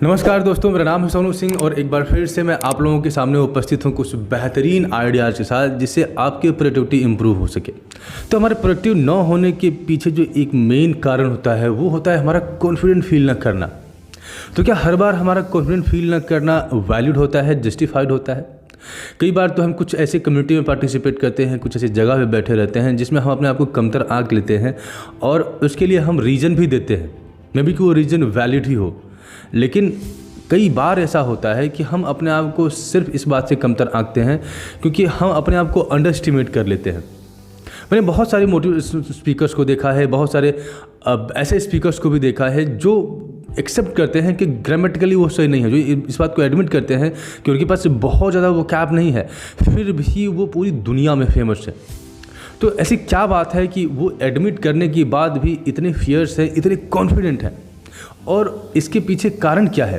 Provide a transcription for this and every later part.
नमस्कार दोस्तों, मेरा नाम है सोनू सिंह और एक बार फिर से मैं आप लोगों के सामने उपस्थित हूँ कुछ बेहतरीन आइडियाज़ के साथ जिससे आपकी प्रोडक्टिविटी इंप्रूव हो सके। तो हमारे प्रोडक्टिव न होने के पीछे जो एक मेन कारण होता है वो होता है हमारा कॉन्फिडेंट फील न करना। तो क्या हर बार हमारा कॉन्फिडेंट फील न करना वैलिड होता है, जस्टिफाइड होता है? कई बार तो हम कुछ ऐसे कम्युनिटी में पार्टिसिपेट करते हैं, कुछ ऐसी जगह पे बैठे रहते हैं जिसमें हम अपने आप को कमतर आंक लेते हैं और उसके लिए हम रीज़न भी देते हैं, मे बी कि वो रीज़न वैलिड ही हो। लेकिन कई बार ऐसा होता है कि हम अपने आप को सिर्फ इस बात से कमतर आंकते हैं क्योंकि हम अपने आप को अंडर एस्टिमेट कर लेते हैं। मैंने बहुत सारे मोटिवेशनल स्पीकर्स को देखा है, बहुत सारे ऐसे स्पीकर्स को भी देखा है जो एक्सेप्ट करते हैं कि ग्रामेटिकली वो सही नहीं है, जो इस बात को एडमिट करते हैं कि उनके पास बहुत ज़्यादा वो कैप नहीं है, फिर भी वो पूरी दुनिया में फेमस है। तो ऐसी क्या बात है कि वो एडमिट करने के बाद भी इतने फियर्स हैं, इतने कॉन्फिडेंट हैं, और इसके पीछे कारण क्या है?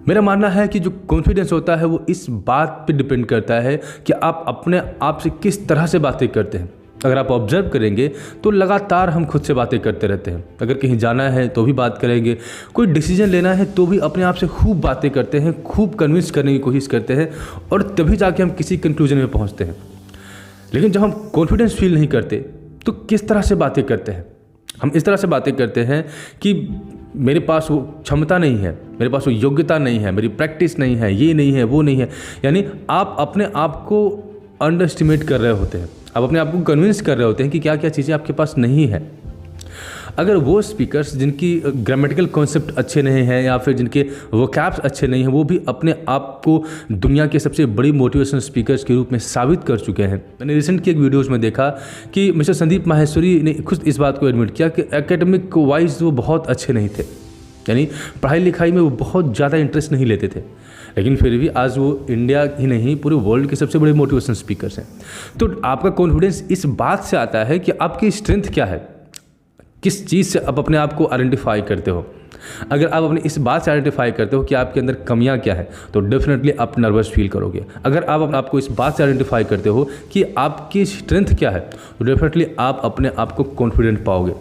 मेरा मानना है कि जो कॉन्फिडेंस होता है वो इस बात पे डिपेंड करता है कि आप अपने आप से किस तरह से बातें करते हैं। अगर आप ऑब्जर्व करेंगे तो लगातार हम खुद से बातें करते रहते हैं। अगर कहीं जाना है तो भी बात करेंगे, कोई डिसीजन लेना है तो भी अपने आप से खूब बातें करते हैं, खूब कन्विंस करने की कोशिश करते हैं और तभी जाके हम किसी कंक्लूजन में पहुँचते हैं। लेकिन जब हम कॉन्फिडेंस फील नहीं करते तो किस तरह से बातें करते हैं? हम इस तरह से बातें करते हैं कि मेरे पास वो क्षमता नहीं है, मेरे पास वो योग्यता नहीं है, मेरी प्रैक्टिस नहीं है, ये नहीं है, वो नहीं है। यानी आप अपने आप को अंडर एस्टिमेट कर रहे होते हैं, आप अपने आप को कन्विंस कर रहे होते हैं कि क्या क्या चीज़ें आपके पास नहीं है। अगर वो स्पीकर्स जिनकी ग्रामेटिकल कॉन्सेप्ट अच्छे नहीं हैं या फिर जिनके वोकैब्स अच्छे नहीं हैं, वो भी अपने आप को दुनिया के सबसे बड़ी मोटिवेशनल स्पीकर्स के रूप में साबित कर चुके हैं। मैंने रिसेंट की एक वीडियोज़ में देखा कि मिस्टर संदीप माहेश्वरी ने खुद इस बात को एडमिट किया कि एकेडमिक वाइज वो बहुत अच्छे नहीं थे, यानी पढ़ाई लिखाई में वो बहुत ज़्यादा इंटरेस्ट नहीं लेते थे, लेकिन फिर भी आज वो इंडिया ही नहीं पूरे वर्ल्ड के सबसे बड़े मोटिवेशनल स्पीकर्स हैं। तो आपका कॉन्फिडेंस इस बात से आता है कि आपकी स्ट्रेंथ क्या है, किस चीज़ से आप अपने आप को आइडेंटिफाई करते हो। अगर आप अपने इस बात से आइडेंटिफाई करते हो कि आपके अंदर कमियां क्या है तो डेफिनेटली आप नर्वस फील करोगे। अगर आप अपने आप को इस बात से आइडेंटिफाई करते हो कि आपकी स्ट्रेंथ क्या है तो डेफिनेटली आप अपने आप को कॉन्फिडेंट पाओगे।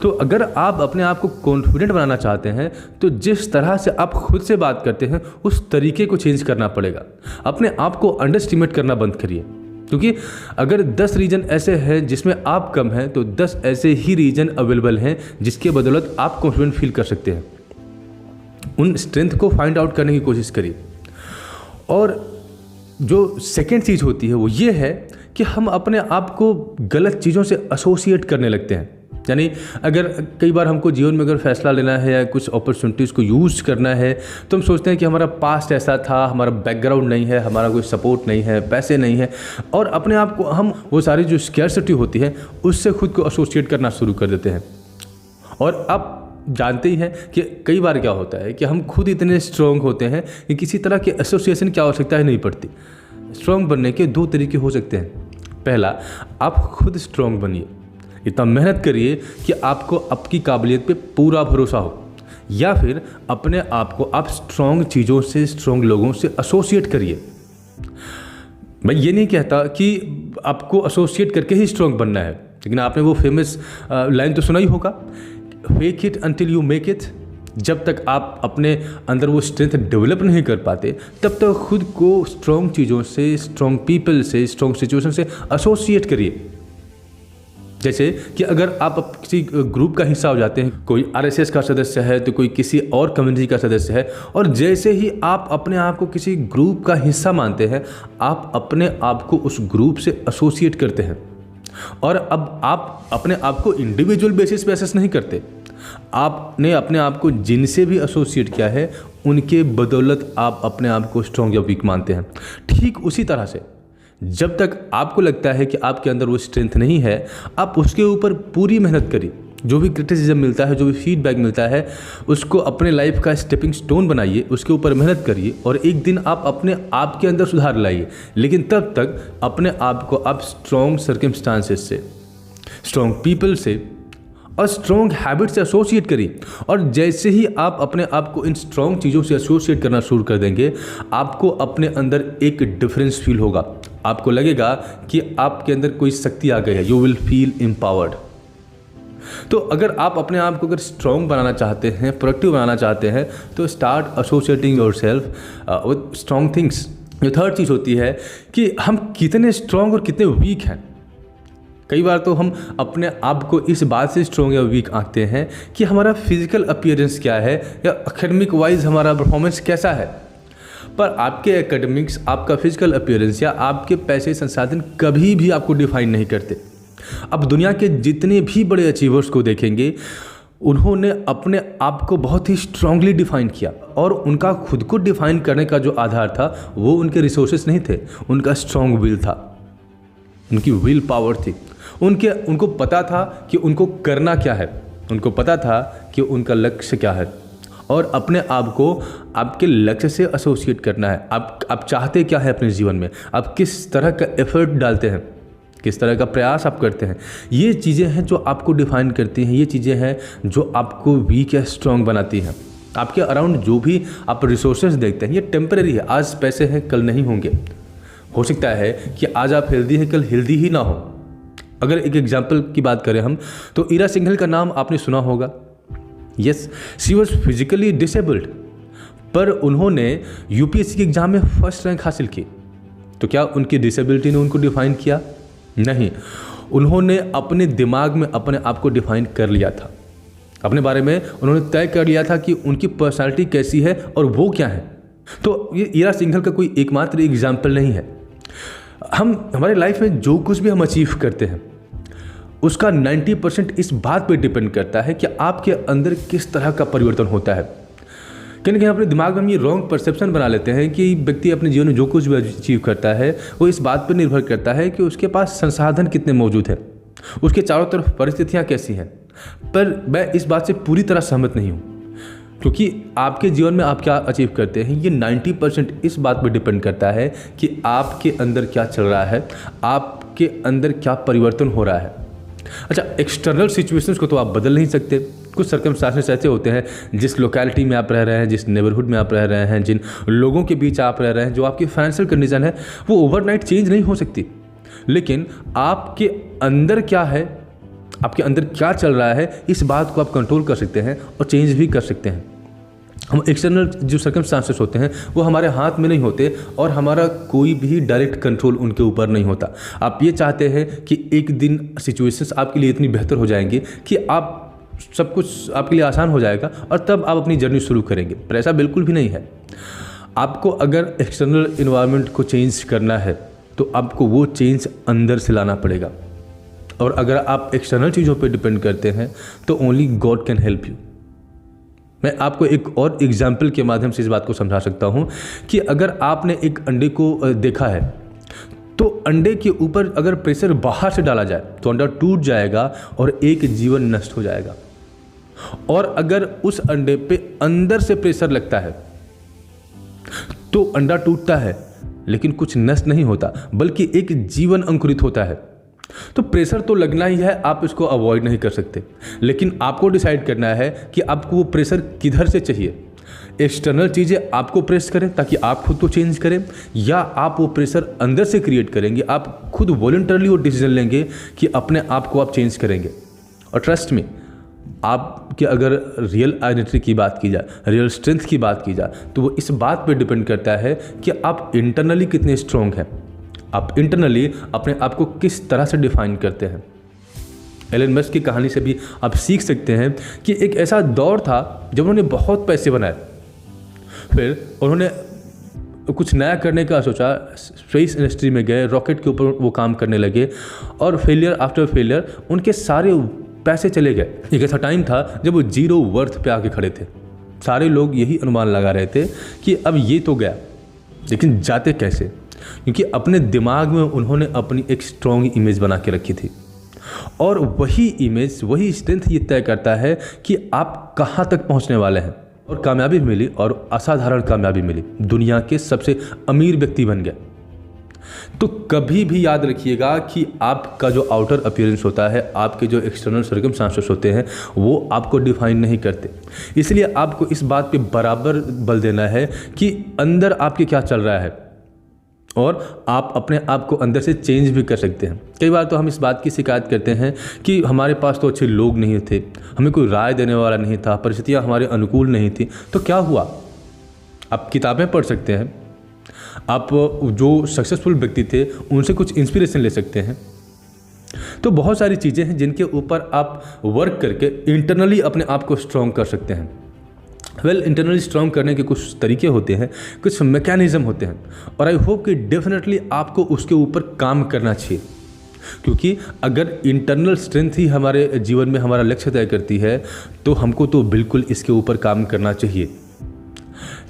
तो अगर आप अपने आप को कॉन्फिडेंट बनाना चाहते हैं तो जिस तरह से आप खुद से बात करते हैं उस तरीके को चेंज करना पड़ेगा। अपने आप को अंडर एस्टिमेट करना बंद करिए, क्योंकि अगर 10 रीजन ऐसे हैं जिसमें आप कम हैं तो 10 ऐसे ही रीजन अवेलेबल हैं जिसके बदौलत आप कॉन्फिडेंट फील कर सकते हैं। उन स्ट्रेंथ को फाइंड आउट करने की कोशिश करिए। और जो सेकेंड चीज़ होती है वो ये है कि हम अपने आप को गलत चीज़ों से एसोसिएट करने लगते हैं। यानी अगर कई बार हमको जीवन में अगर फैसला लेना है या कुछ अपॉर्चुनिटीज़ को यूज़ करना है तो हम सोचते हैं कि हमारा पास्ट ऐसा था, हमारा बैकग्राउंड नहीं है, हमारा कोई सपोर्ट नहीं है, पैसे नहीं है, और अपने आप को हम वो सारी जो स्कैर्सिटी होती है उससे खुद को एसोसिएट करना शुरू कर देते हैं। और आप जानते ही हैं कि कई बार क्या होता है कि हम खुद इतने स्ट्रॉन्ग होते हैं कि किसी तरह के एसोसिएशन की आवश्यकता ही नहीं पड़ती। स्ट्रॉन्ग बनने के 2 तरीके हो सकते हैं। पहला, आप खुद स्ट्रॉन्ग बनिए, इतना मेहनत करिए कि आपको आपकी काबिलियत पे पूरा भरोसा हो, या फिर अपने आप को आप स्ट्रॉन्ग चीज़ों से, स्ट्रॉन्ग लोगों से एसोसिएट करिए। मैं ये नहीं कहता कि आपको एसोसिएट करके ही स्ट्रॉन्ग बनना है, लेकिन आपने वो फेमस लाइन तो सुना ही होगा, fake it until you make it. जब तक आप अपने अंदर वो स्ट्रेंथ डेवलप नहीं कर पाते तब तक खुद को स्ट्रॉन्ग चीज़ों से, स्ट्रॉन्ग पीपल से, स्ट्रॉन्ग सिचुएशन से एसोसिएट करिए। जैसे कि अगर आप किसी ग्रुप का हिस्सा हो जाते हैं, कोई आरएसएस का सदस्य है तो कोई किसी और कम्युनिटी का सदस्य है, और जैसे ही आप अपने आप को किसी ग्रुप का हिस्सा मानते हैं आप अपने आप को उस ग्रुप से एसोसिएट करते हैं। और अब आप अपने आप को इंडिविजुअल बेसिस पे असेस नहीं करते, आपने अपने आप को जिनसे भी एसोसिएट किया है उनके बदौलत आप अपने आप को स्ट्रॉन्ग या वीक मानते हैं। ठीक उसी तरह से जब तक आपको लगता है कि आपके अंदर वो स्ट्रेंथ नहीं है, आप उसके ऊपर पूरी मेहनत करिए। जो भी क्रिटिसिज्म मिलता है, जो भी फीडबैक मिलता है, उसको अपने लाइफ का स्टेपिंग स्टोन बनाइए, उसके ऊपर मेहनत करिए और एक दिन आप अपने आप के अंदर सुधार लाइए। लेकिन तब तक अपने आप को आप स्ट्रॉन्ग सर्कमस्टांसेस से, स्ट्रॉन्ग पीपल से और स्ट्रॉन्ग हैबिट से एसोसिएट करिए। और जैसे ही आप अपने आप को इन स्ट्रॉन्ग चीज़ों से एसोसिएट करना शुरू कर देंगे, आपको अपने अंदर एक डिफरेंस फील होगा। आपको लगेगा कि आपके अंदर कोई शक्ति आ गई है। You will feel empowered. तो अगर आप अपने आप को अगर स्ट्रॉन्ग बनाना चाहते हैं, प्रोडक्टिव बनाना चाहते हैं, तो start associating yourself with strong things. जो थर्ड चीज़ होती है कि हम कितने स्ट्रॉन्ग और कितने वीक हैं। कई बार तो हम अपने आप को इस बात से स्ट्रॉन्ग या वीक आंकते हैं कि हमारा फिजिकल अपीयरेंस क्या है या एकेडमिक वाइज हमारा परफॉर्मेंस कैसा है, पर आपके एकेडमिक्स, आपका फिजिकल अपीयरेंस या आपके पैसे संसाधन कभी भी आपको डिफाइन नहीं करते। अब दुनिया के जितने भी बड़े अचीवर्स को देखेंगे, उन्होंने अपने आप को बहुत ही स्ट्रांगली डिफाइन किया, और उनका खुद को डिफाइन करने का जो आधार था वो उनके रिसोर्सेस नहीं थे, उनका स्ट्रांग विल था, उनकी विल पावर थी। उनको पता था कि उनको करना क्या है, उनको पता था कि उनका लक्ष्य क्या है, और अपने आप को आपके लक्ष्य से एसोसिएट करना है। आप चाहते क्या है अपने जीवन में, आप किस तरह का एफर्ट डालते हैं, किस तरह का प्रयास आप करते हैं। ये चीज़ें हैं जो आपको डिफाइन करती हैं, ये चीज़ें हैं जो आपको वीक या स्ट्रॉन्ग बनाती हैं। आपके अराउंड जो भी आप रिसोर्सेज देखते हैं ये टेम्परेरी है, आज पैसे हैं कल नहीं होंगे। हो सकता है कि आज आप हेल्दी हैं कल हेल्दी ही ना हो। अगर एक एग्जाम्पल की बात करें हम, तो ईरा सिंघल का नाम आपने सुना होगा। Yes, she was physically disabled, पर उन्होंने यूपीएससी के एग्जाम में फर्स्ट रैंक हासिल की। तो क्या उनकी डिसेबिलिटी ने उनको डिफाइन किया? नहीं, उन्होंने अपने दिमाग में अपने आप को डिफाइन कर लिया था। अपने बारे में उन्होंने तय कर लिया था कि उनकी पर्सनालिटी कैसी है और वो क्या है। तो ये ईरा सिंघल का कोई एकमात्र एग्जाम्पल नहीं है। हमारे लाइफ में जो कुछ भी हम अचीव करते हैं उसका 90% इस बात पे डिपेंड करता है कि आपके अंदर किस तरह का परिवर्तन होता है। कहीं ना कहीं अपने दिमाग में हम ये रॉन्ग परसेप्शन बना लेते हैं कि व्यक्ति अपने जीवन में जो कुछ भी अचीव करता है वो इस बात पर निर्भर करता है कि उसके पास संसाधन कितने मौजूद हैं, उसके चारों तरफ परिस्थितियाँ कैसी हैं। पर मैं इस बात से पूरी तरह सहमत नहीं हूँ, क्योंकि आपके जीवन में आप क्या अचीव करते हैं ये 90% इस बात पर डिपेंड करता है कि आपके अंदर क्या चल रहा है, आपके अंदर क्या परिवर्तन हो रहा है। अच्छा, एक्सटर्नल सिचुएशंस को तो आप बदल नहीं सकते। कुछ सर्कमस्टांसेस ऐसे होते हैं, जिस लोकेलिटी में आप रह रहे हैं, जिस नेबरहुड में आप रह रहे हैं, जिन लोगों के बीच आप रह रहे हैं, जो आपकी फाइनेंशियल कंडीशन है वो ओवरनाइट चेंज नहीं हो सकती। लेकिन आपके अंदर क्या है, आपके अंदर क्या चल रहा है, इस बात को आप कंट्रोल कर सकते हैं और चेंज भी कर सकते हैं। हम एक्सटर्नल जो सर्कमस्टांसेस होते हैं वो हमारे हाथ में नहीं होते और हमारा कोई भी डायरेक्ट कंट्रोल उनके ऊपर नहीं होता। आप ये चाहते हैं कि एक दिन सिचुएशंस आपके लिए इतनी बेहतर हो जाएंगी कि आप सब कुछ आपके लिए आसान हो जाएगा और तब आप अपनी जर्नी शुरू करेंगे, पर ऐसा बिल्कुल भी नहीं है। आपको अगर एक्सटर्नल इन्वायरमेंट को चेंज करना है तो आपको वो चेंज अंदर से लाना पड़ेगा, और अगर आप एक्सटर्नल चीज़ों पर डिपेंड करते हैं तो only God can help you. मैं आपको एक और एग्जाम्पल के माध्यम से इस बात को समझा सकता हूँ कि अगर आपने एक अंडे को देखा है तो अंडे के ऊपर अगर प्रेशर बाहर से डाला जाए तो अंडा टूट जाएगा और एक जीवन नष्ट हो जाएगा। और अगर उस अंडे पे अंदर से प्रेशर लगता है तो अंडा टूटता है लेकिन कुछ नष्ट नहीं होता, बल्कि एक जीवन अंकुरित होता है। तो प्रेशर तो लगना ही है, आप इसको अवॉइड नहीं कर सकते, लेकिन आपको डिसाइड करना है कि आपको वो प्रेशर किधर से चाहिए। एक्सटर्नल चीज़ें आपको प्रेस करें ताकि आप खुद को चेंज करें, या आप वो प्रेशर अंदर से क्रिएट करेंगे, आप खुद वॉलंटरली वो डिसीजन लेंगे कि अपने आप को आप चेंज करेंगे। और ट्रस्ट में, आपके अगर रियल आइडेंटिटी की बात की जाए, रियल स्ट्रेंथ की बात की जाए, तो वो इस बात पर डिपेंड करता है कि आप इंटरनली कितने स्ट्रॉन्ग हैं, आप इंटरनली अपने आप को किस तरह से डिफाइन करते हैं। एलन मस्क की कहानी से भी आप सीख सकते हैं कि एक ऐसा दौर था जब उन्होंने बहुत पैसे बनाए, फिर उन्होंने कुछ नया करने का सोचा, स्पेस इंडस्ट्री में गए, रॉकेट के ऊपर वो काम करने लगे, और फेलियर आफ्टर फेलियर उनके सारे पैसे चले गए। एक ऐसा टाइम था जब वो जीरो वर्थ पे आके खड़े थे। सारे लोग यही अनुमान लगा रहे थे कि अब ये तो गया, लेकिन जाते कैसे, क्योंकि अपने दिमाग में उन्होंने अपनी एक स्ट्रॉन्ग इमेज बना के रखी थी, और वही इमेज, वही स्ट्रेंथ ये तय करता है कि आप कहाँ तक पहुँचने वाले हैं। और कामयाबी मिली, और असाधारण कामयाबी मिली, दुनिया के सबसे अमीर व्यक्ति बन गए। तो कभी भी याद रखिएगा कि आपका जो आउटर अपीयरेंस होता है, आपके जो एक्सटर्नल सर्कमस्टांसेस होते हैं, वो आपको डिफाइन नहीं करते। इसलिए आपको इस बात पे बराबर बल देना है कि अंदर आपके क्या चल रहा है। और आप अपने आप को अंदर से चेंज भी कर सकते हैं। कई बार तो हम इस बात की शिकायत करते हैं कि हमारे पास तो अच्छे लोग नहीं थे, हमें कोई राय देने वाला नहीं था, परिस्थितियाँ हमारे अनुकूल नहीं थी। तो क्या हुआ? आप किताबें पढ़ सकते हैं, आप जो सक्सेसफुल व्यक्ति थे उनसे कुछ इंस्पिरेशन ले सकते हैं। तो बहुत सारी चीज़ें हैं जिनके ऊपर आप वर्क करके इंटरनली अपने आप को स्ट्रॉन्ग कर सकते हैं। इंटरनली स्ट्रॉन्ग करने के कुछ तरीके होते हैं, कुछ मैकेनिज्म होते हैं, और आई होप कि डेफिनेटली आपको उसके ऊपर काम करना चाहिए। क्योंकि अगर इंटरनल स्ट्रेंथ ही हमारे जीवन में हमारा लक्ष्य तय करती है तो हमको तो बिल्कुल इसके ऊपर काम करना चाहिए।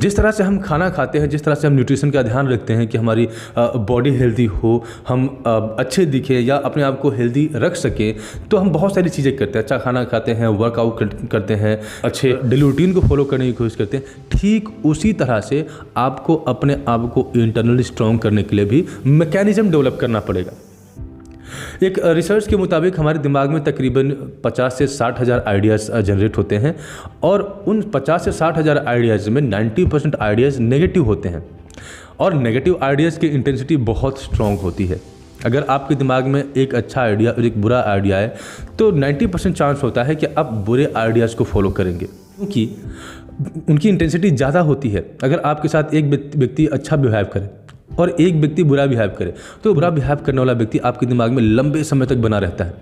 जिस तरह से हम खाना खाते हैं, जिस तरह से हम न्यूट्रिशन का ध्यान रखते हैं कि हमारी बॉडी हेल्दी हो, हम अच्छे दिखें या अपने आप को हेल्दी रख सकें, तो हम बहुत सारी चीज़ें करते हैं। अच्छा खाना खाते हैं, वर्कआउट करते हैं, अच्छे डेली रूटीन को फॉलो करने की कोशिश करते हैं। ठीक उसी तरह से आपको अपने आप को इंटरनली स्ट्रॉन्ग करने के लिए भी मैकेनिज्म डेवलप करना पड़ेगा। एक रिसर्च के मुताबिक हमारे दिमाग में तकरीबन 50 से 60 हज़ार आइडियाज़ जनरेट होते हैं, और उन 50 से 60 हज़ार आइडियाज़ में 90% आइडियाज़ नेगेटिव होते हैं, और नेगेटिव आइडियाज़ की इंटेंसिटी बहुत स्ट्रॉन्ग होती है। अगर आपके दिमाग में एक अच्छा आइडिया और एक बुरा आइडिया है तो 90% चांस होता है कि आप बुरे आइडियाज़ को फॉलो करेंगे, क्योंकि उनकी इंटेंसिटी ज़्यादा होती है। अगर आपके साथ एक व्यक्ति अच्छा बिहेव करे और एक व्यक्ति बुरा बिहेव करे, तो बुरा बिहेव करने वाला व्यक्ति आपके दिमाग में लंबे समय तक बना रहता है।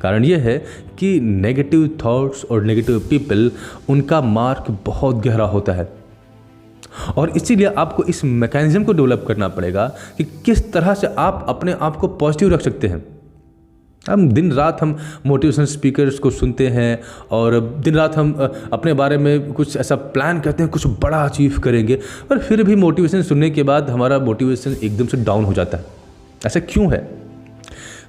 कारण यह है कि नेगेटिव थॉट्स और नेगेटिव पीपल, उनका मार्क बहुत गहरा होता है, और इसीलिए आपको इस मैकेनिज्म को डेवलप करना पड़ेगा कि किस तरह से आप अपने आप को पॉजिटिव रख सकते हैं। दिन रात हम मोटिवेशनल स्पीकर्स को सुनते हैं, और दिन रात हम अपने बारे में कुछ ऐसा प्लान करते हैं, कुछ बड़ा अचीव करेंगे, पर फिर भी मोटिवेशन सुनने के बाद हमारा मोटिवेशन एकदम से डाउन हो जाता है। ऐसा क्यों है?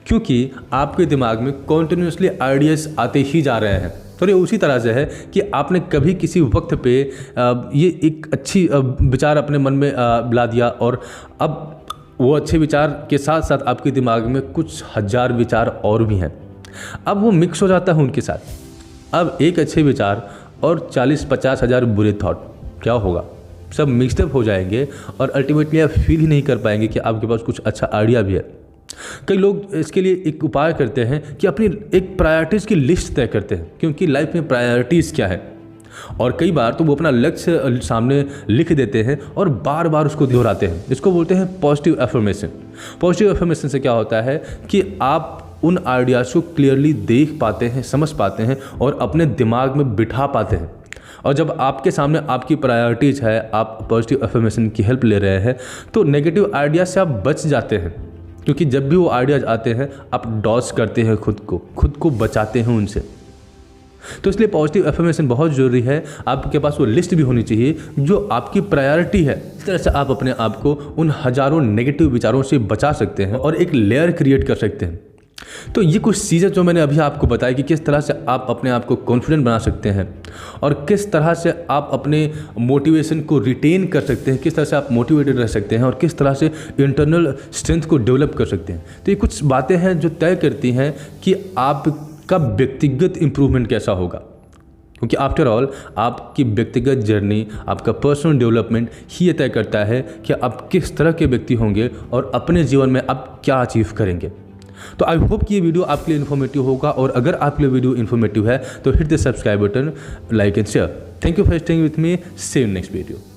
क्योंकि आपके दिमाग में कॉन्टिन्यूसली आइडियाज़ आते ही जा रहे हैं। तो ये उसी तरह से है कि आपने कभी किसी वक्त पे ये एक अच्छी विचार अपने मन में ला दिया, और अब वो अच्छे विचार के साथ साथ आपके दिमाग में कुछ हज़ार विचार और भी हैं। अब वो मिक्स हो जाता है उनके साथ। अब एक अच्छे विचार और 40-50 हज़ार बुरे थॉट, क्या होगा? सब मिक्सअप हो जाएंगे, और अल्टीमेटली आप फील ही नहीं कर पाएंगे कि आपके पास कुछ अच्छा आइडिया भी है। कई लोग इसके लिए एक उपाय करते हैं कि अपनी एक प्रायोरिटीज़ की लिस्ट तय करते हैं, क्योंकि लाइफ में प्रायोरिटीज़ क्या है, और कई बार तो वो अपना लक्ष्य सामने लिख देते हैं और बार बार उसको दोहराते हैं। इसको बोलते हैं पॉजिटिव एफर्मेशन। पॉजिटिव एफर्मेशन से क्या होता है कि आप उन आइडियाज़ को क्लियरली देख पाते हैं, समझ पाते हैं, और अपने दिमाग में बिठा पाते हैं। और जब आपके सामने आपकी प्रायोरिटीज़ है, आप पॉजिटिव एफर्मेशन की हेल्प ले रहे हैं, तो नेगेटिव आइडियाज़ से आप बच जाते हैं। क्योंकि जब भी वो आइडियाज़ आते हैं आप डॉज करते हैं, खुद को बचाते हैं उनसे। तो इसलिए पॉजिटिव एफर्मेशन बहुत ज़रूरी है। आपके पास वो लिस्ट भी होनी चाहिए जो आपकी प्रायोरिटी है। इस तरह से आप अपने आप को उन हज़ारों नेगेटिव विचारों से बचा सकते हैं और एक लेयर क्रिएट कर सकते हैं। तो ये कुछ चीज़ें जो मैंने अभी आपको बताई कि किस तरह से आप अपने आप को कॉन्फिडेंट बना सकते हैं, और किस तरह से आप अपने मोटिवेशन को रिटेन कर सकते हैं, किस तरह से आप मोटिवेटेड रह सकते हैं, और किस तरह से इंटरनल स्ट्रेंथ को डेवलप कर सकते हैं। तो ये कुछ बातें हैं जो तय करती हैं कि आपका व्यक्तिगत इम्प्रूवमेंट कैसा होगा। क्योंकि आफ्टर ऑल आपकी व्यक्तिगत जर्नी, आपका पर्सनल डेवलपमेंट ही ये तय करता है कि आप किस तरह के व्यक्ति होंगे और अपने जीवन में आप क्या अचीव करेंगे। तो आई होप कि ये वीडियो आपके लिए इन्फॉर्मेटिव होगा, और अगर आपके लिए वीडियो इन्फॉर्मेटिव है तो hit the subscribe button, like and share. Thank you for staying with me. See you next video.